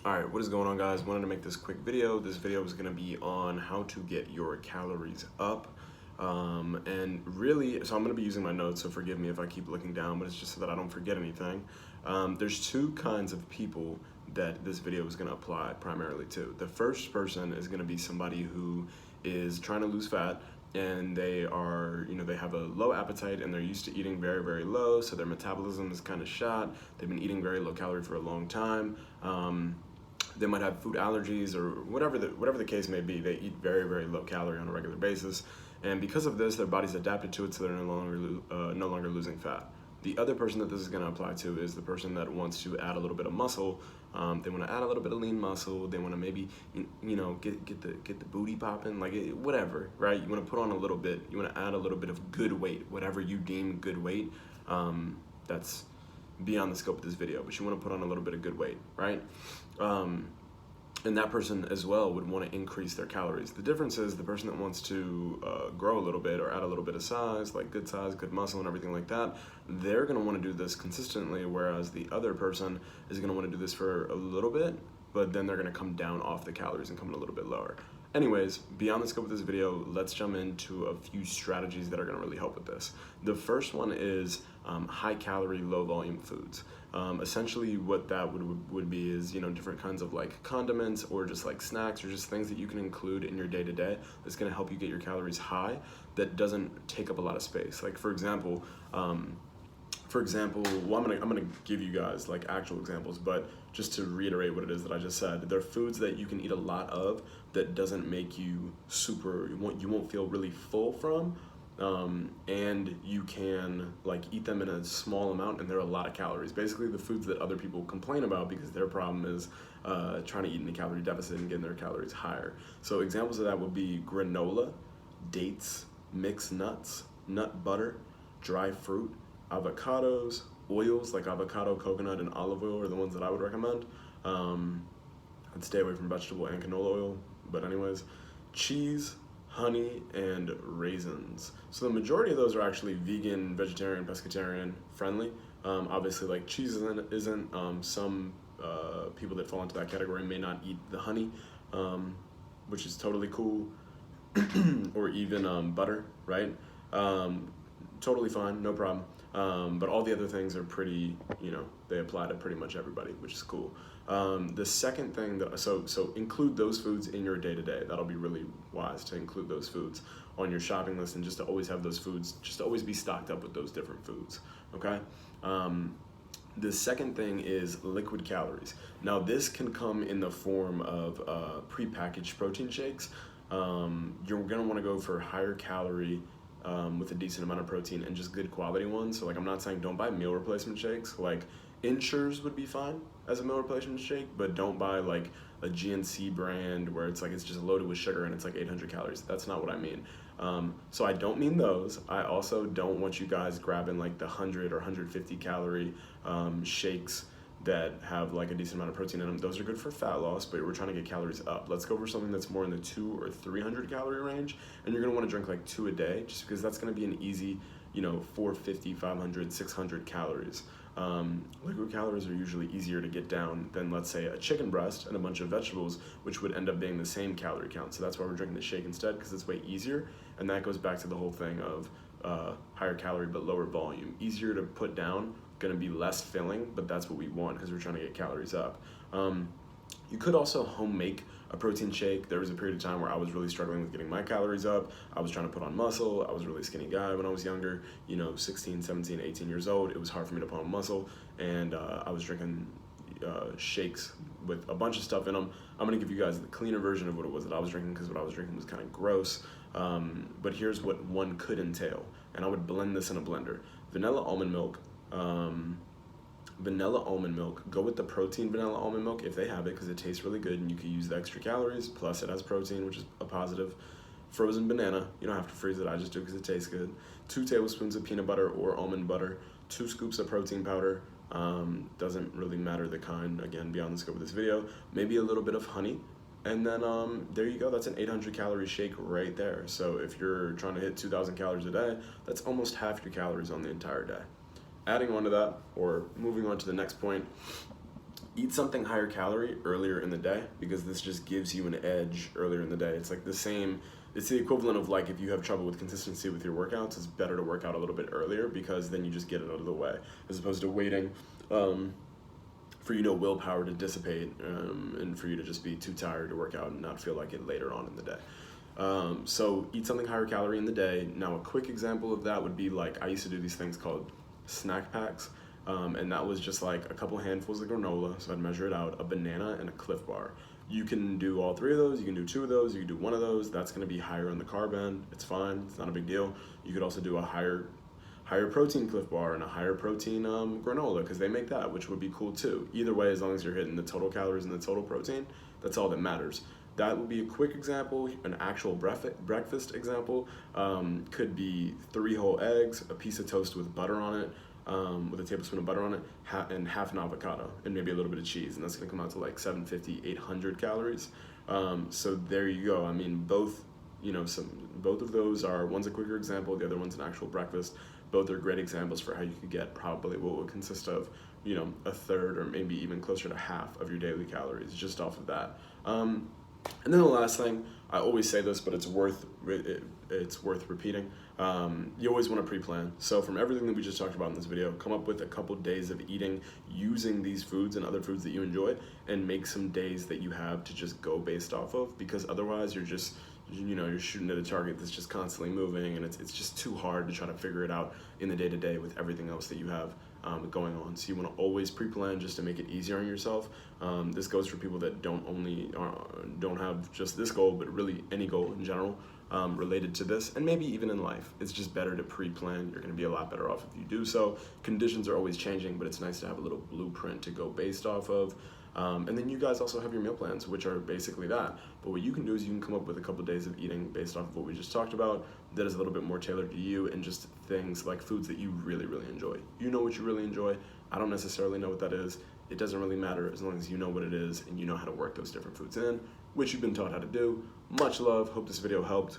Alright, what is going on, guys? Wanted to make this quick video. This video is going to be on how to get your calories up. And really, so I'm going to be using my notes, so forgive me if I keep looking down, but it's just so that I don't forget anything. There's two kinds of people that this video is going to apply primarily to. The first person is going to be somebody who is trying to lose fat, and they are, they have a low appetite and they're used to eating very, very low, so their metabolism is kind of shot. They've been eating very low calorie for a long time. They might have food allergies or whatever the case may be. They eat very, very low calorie on a regular basis, and because of this, their body's adapted to it, so they're no longer losing fat. The other person that this is going to apply to is the person that wants to add a little bit of muscle. They want to add a little bit of lean muscle. They want to maybe get the booty popping, like whatever, right? You want to put on a little bit. You want to add a little bit of good weight, whatever you deem good weight. That's beyond the scope of this video, but you want to put on a little bit of good weight, right? And that person as well would want to increase their calories. The difference is the person that wants to grow a little bit or add a little bit of size, like good size, good muscle and everything like that, they're going to want to do this consistently, whereas the other person is going to want to do this for a little bit, but then they're going to come down off the calories and come in a little bit lower. Anyways, beyond the scope of this video, let's jump into a few strategies that are going to really help with this. The first one is high calorie, low volume foods. Essentially what that would be is, different kinds of like condiments or just like snacks or just things that you can include in your day-to-day that's going to help you get your calories high that doesn't take up a lot of space. Like for example, well, I'm gonna give you guys like actual examples, but just to reiterate what it is that I just said, there are foods that you can eat a lot of that doesn't make you you won't feel really full from, and you can like eat them in a small amount and they're a lot of calories. Basically the foods that other people complain about because their problem is trying to eat in the calorie deficit and getting their calories higher. So examples of that would be granola, dates, mixed nuts, nut butter, dry fruit, avocados, oils like avocado, coconut, and olive oil are the ones that I would recommend. I'd stay away from vegetable and canola oil, but anyways, cheese, honey, and raisins. So the majority of those are actually vegan, vegetarian, pescatarian friendly. Obviously, like cheese isn't. Some people that fall into that category may not eat the honey, which is totally cool, or even butter, right? Totally fine, no problem. But all the other things are pretty, they apply to pretty much everybody, which is cool. The second thing so include those foods in your day-to-day. That'll be really wise to include those foods on your shopping list and just to always have those foods, just to always be stocked up with those different foods, okay? The second thing is liquid calories. Now this can come in the form of prepackaged protein shakes. You're gonna wanna go for higher calorie, with a decent amount of protein and just good quality ones. So like, I'm not saying don't buy meal replacement shakes. Like Ensures would be fine as a meal replacement shake, but don't buy like a GNC brand where it's just loaded with sugar and it's like 800 calories. That's not what I mean. So I don't mean those. I also don't want you guys grabbing like the 100 or 150 calorie shakes that have like a decent amount of protein in them. Those are good for fat loss, but we're trying to get calories up. Let's go for something that's more in the 200 or 300 calorie range, and you're gonna wanna drink like 2 a day, just because that's gonna be an easy, 450, 500, 600 calories. Liquid calories are usually easier to get down than, let's say, a chicken breast and a bunch of vegetables, which would end up being the same calorie count. So that's why we're drinking the shake instead, because it's way easier, and that goes back to the whole thing of higher calorie but lower volume. Easier to put down, going to be less filling, but that's what we want because we're trying to get calories up. You could also home make a protein shake. There was a period of time where I was really struggling with getting my calories up. I was trying to put on muscle. I was a really skinny guy when I was younger, 16, 17, 18 years old. It was hard for me to put on muscle, and I was drinking shakes with a bunch of stuff in them. I'm going to give you guys the cleaner version of what it was that I was drinking, because what I was drinking was kind of gross. But here's what one could entail, and I would blend this in a blender. Vanilla almond milk, go with the protein vanilla almond milk if they have it, because it tastes really good and you can use the extra calories, plus it has protein, which is a positive. Frozen banana, you don't have to freeze it, I just do because it tastes good. 2 tablespoons of peanut butter or almond butter, 2 scoops of protein powder, doesn't really matter the kind, again, beyond the scope of this video. Maybe a little bit of honey, and then there you go. That's an 800 calorie shake right there. So if you're trying to hit 2,000 calories a day, that's almost half your calories on the entire day. Adding on to that, or moving on to the next point, eat something higher calorie earlier in the day, because this just gives you an edge earlier in the day. It's like the same, it's the equivalent of like if you have trouble with consistency with your workouts, it's better to work out a little bit earlier, because then you just get it out of the way, as opposed to waiting for willpower to dissipate, and for you to just be too tired to work out and not feel like it later on in the day. So eat something higher calorie in the day. Now a quick example of that would be like, I used to do these things called snack packs. And that was just like a couple handfuls of granola, so I'd measure it out, a banana, and a Cliff Bar. You can do all three of those, you can do two of those, you can do one of those. That's gonna be higher on the carb end. It's fine, it's not a big deal. You could also do a higher protein Cliff Bar and a higher protein granola, because they make that, which would be cool too. Either way, as long as you're hitting the total calories and the total protein, that's all that matters. That would be a quick example. An actual breakfast example could be 3 whole eggs, a piece of toast with butter on it, with a tablespoon of butter on it, and half an avocado, and maybe a little bit of cheese, and that's gonna come out to like 750, 800 calories. So there you go. I mean, both of those are, one's a quicker example, the other one's an actual breakfast. Both are great examples for how you could get probably what would consist of, a third or maybe even closer to half of your daily calories just off of that. And then the last thing, I always say this, but it's worth repeating. You always want to pre-plan. So from everything that we just talked about in this video, come up with a couple days of eating using these foods and other foods that you enjoy, and make some days that you have to just go based off of, because otherwise you're just, you're shooting at a target that's just constantly moving, and it's just too hard to try to figure it out in the day-to-day with everything else that you have going on. So you want to always pre-plan just to make it easier on yourself. This goes for people that don't have just this goal, but really any goal in general related to this, and maybe even in life. It's just better to pre-plan. You're going to be a lot better off if you do so. Conditions are always changing, but it's nice to have a little blueprint to go based off of. And then you guys also have your meal plans, which are basically that. But what you can do is you can come up with a couple days of eating based off of what we just talked about, that is a little bit more tailored to you, and just things like foods that you really, really enjoy. You know what you really enjoy. I don't necessarily know what that is. It doesn't really matter as long as you know what it is and you know how to work those different foods in, which you've been taught how to do. Much love. Hope this video helped.